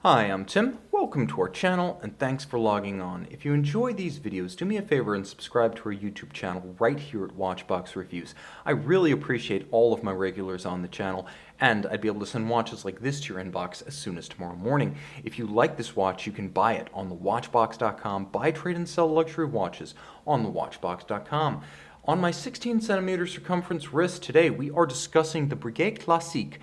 Hi, I'm Tim. Welcome to our channel and thanks for logging on. If you enjoy these videos, do me a favor and subscribe to our YouTube channel right here at Watchbox Reviews. I really appreciate all of my regulars on the channel, and I'd be able to send watches like this to your inbox as soon as tomorrow morning. If you like this watch, you can buy it on thewatchbox.com. Buy, trade, and sell luxury watches on thewatchbox.com. On my 16cm circumference wrist today, we are discussing the Breguet Classique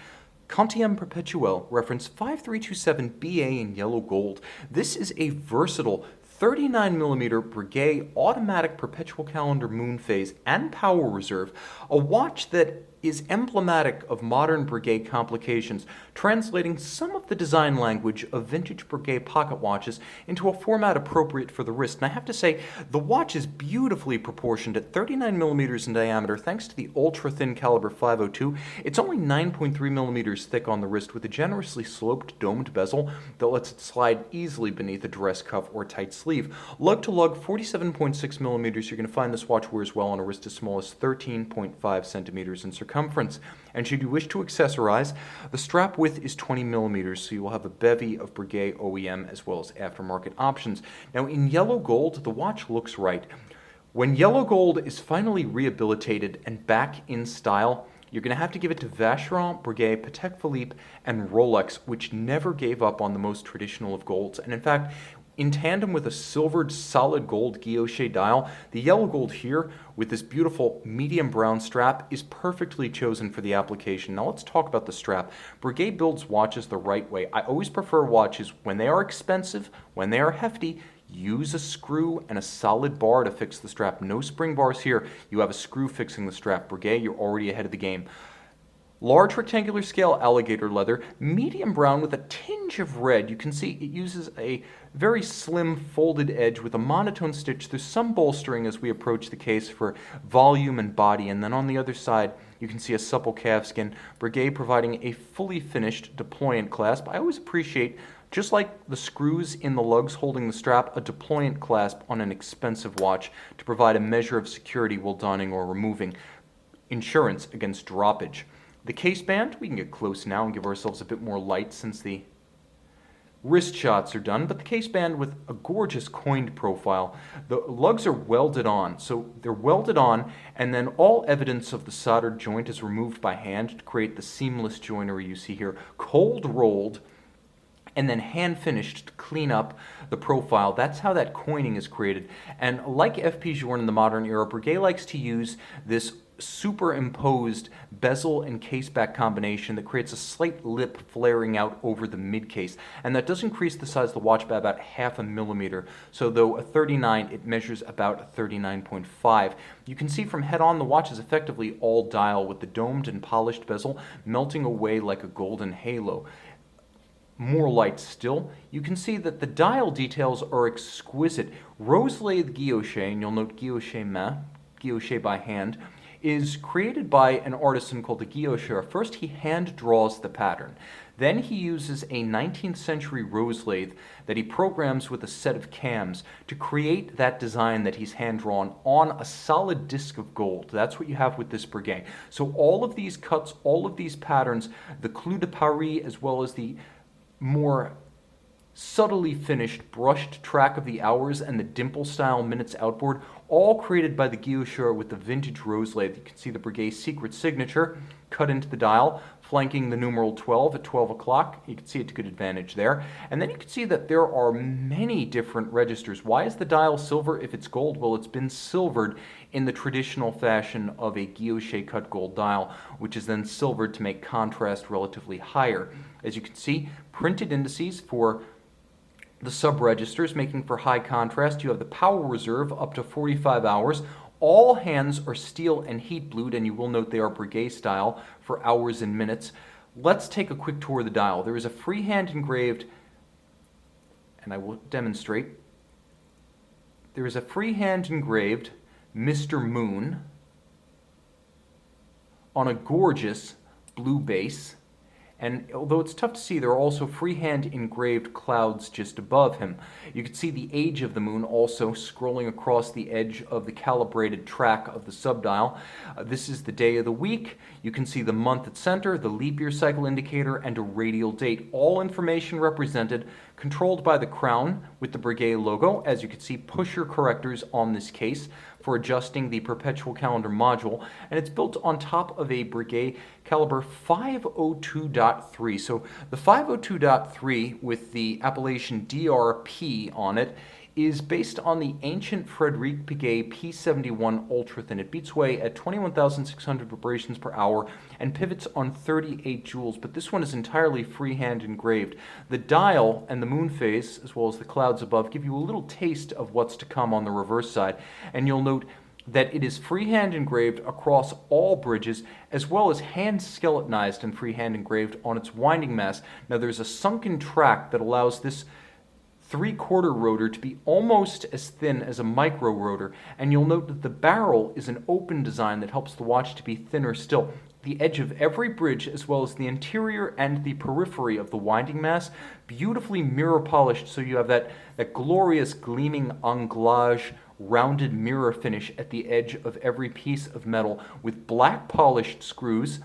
Perpetual, reference 5327BA in yellow gold. This is a versatile 39mm Breguet automatic perpetual calendar moonphase and power reserve, a watch that is emblematic of modern Breguet complications, translating some of the design language of vintage Breguet pocket watches into a format appropriate for the wrist. And I have to say, the watch is beautifully proportioned at 39mm in diameter thanks to the ultra-thin caliber 502. It's only 9.3mm thick on the wrist with a generously sloped domed bezel that lets it slide easily beneath a dress cuff or tight sleeve. Lug-to-lug 47.6mm. You're going to find this watch wears well on a wrist as small as 13.5 centimeters in circumference. And should you wish to accessorize, the strap width is 20mm, so you will have a bevy of Breguet OEM as well as aftermarket options. Now in yellow gold, the watch looks right. When yellow gold is finally rehabilitated and back in style, you're going to have to give it to Vacheron, Breguet, Patek Philippe, and Rolex, which never gave up on the most traditional of golds. And in fact, in tandem with a silvered solid gold guilloche dial, the yellow gold here with this beautiful medium brown strap is perfectly chosen for the application. Now let's talk about the strap. Breguet builds watches the right way. I always prefer watches when they are expensive, when they are hefty, use a screw and a solid bar to fix the strap. No spring bars here. You have a screw fixing the strap. Breguet, you're already ahead of the game. Large rectangular scale alligator leather, medium brown with a tinge of red. You can see it uses a very slim folded edge with a monotone stitch. There's some bolstering as we approach the case for volume and body, and then on the other side you can see a supple calfskin. Breguet providing a fully finished deployant clasp. I always appreciate, just like the screws in the lugs holding the strap, a deployant clasp on an expensive watch to provide a measure of security while donning or removing. Insurance against droppage. The case band, we can get close now and give ourselves a bit more light since the wrist shots are done, but the case band with a gorgeous coined profile. The lugs are welded on, so they're welded on, and then all evidence of the soldered joint is removed by hand to create the seamless joinery you see here. Cold rolled and then hand finished to clean up the profile. That's how that coining is created. And like FP Journe in the modern era, Breguet likes to use this superimposed bezel and caseback combination that creates a slight lip flaring out over the mid case, and that does increase the size of the watch by about 0.5 millimeter. So though a 39, it measures about 39.5. You can see from head on the watch is effectively all dial with the domed and polished bezel melting away like a golden halo. More light still, you can see that the dial details are exquisite. Rose lathe guilloche, and you'll note guilloche main, guilloche by hand, is created by an artisan called a guillocheur. First he hand draws the pattern. Then he uses a 19th century rose lathe that he programs with a set of cams to create that design that he's hand drawn on a solid disc of gold. That's what you have with this Breguet. So all of these cuts, all of these patterns, the clou de Paris as well as the more subtly finished brushed track of the hours and the dimple style minutes outboard, all created by the guillocheur with the vintage rose lathe. You can see the Breguet secret signature cut into the dial, flanking the numeral 12 at 12 o'clock. You can see it to good advantage there. And then you can see that there are many different registers. Why is the dial silver if it's gold? Well, it's been silvered in the traditional fashion of a guilloche cut gold dial, which is then silvered to make contrast relatively higher. As you can see, printed indices for the sub-registers, making for high contrast. You have the power reserve up to 45 hours. All hands are steel and heat blued, and you will note they are Breguet style for hours and minutes. Let's take a quick tour of the dial. There is a freehand engraved, and I will demonstrate. There is a freehand engraved Mr. Moon on a gorgeous blue base. And although it's tough to see, there are also freehand engraved clouds just above him. You can see the age of the moon also scrolling across the edge of the calibrated track of the subdial. This is the day of the week. You can see the month at center, the leap year cycle indicator, and a radial date. All information represented, controlled by the crown with the Breguet logo. As you can see, pusher correctors on this case for adjusting the perpetual calendar module, and it's built on top of a Breguet caliber 502.3. So the 502.3 with the appellation DRP on it is based on the ancient Frederic Breguet P71 Ultrathin. It beats away at 21,600 vibrations per hour and pivots on 38 joules, but this one is entirely freehand engraved. The dial and the moon phase, as well as the clouds above, give you a little taste of what's to come on the reverse side, and you'll note that it is freehand engraved across all bridges, as well as hand skeletonized and freehand engraved on its winding mass. Now there's a sunken track that allows this three-quarter rotor to be almost as thin as a micro rotor, and you'll note that the barrel is an open design that helps the watch to be thinner still. The edge of every bridge, as well as the interior and the periphery of the winding mass, beautifully mirror polished, so you have that glorious gleaming anglage rounded mirror finish at the edge of every piece of metal with black polished screws.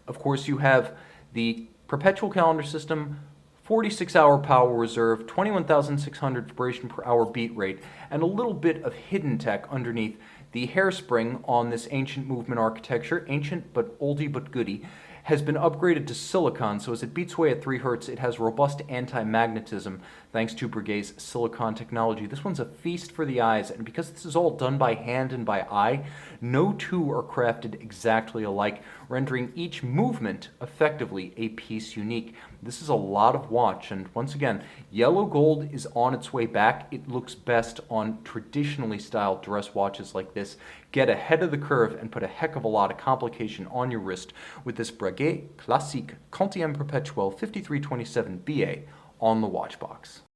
Of course, you have the perpetual calendar system, 46-hour power reserve, 21,600 vibration per hour beat rate, and a little bit of hidden tech underneath. The hairspring on this ancient movement architecture, ancient but oldie but goodie, has been upgraded to silicon, so as it beats away at 3 Hz, it has robust anti-magnetism thanks to Breguet's silicon technology. This one's a feast for the eyes, and because this is all done by hand and by eye, no two are crafted exactly alike, rendering each movement effectively a piece unique. This is a lot of watch, and once again, yellow gold is on its way back. It looks best on traditionally styled dress watches like this. Get ahead of the curve and put a heck of a lot of complication on your wrist with this Breguet Classique Perpetual 5327 BA on the watch box.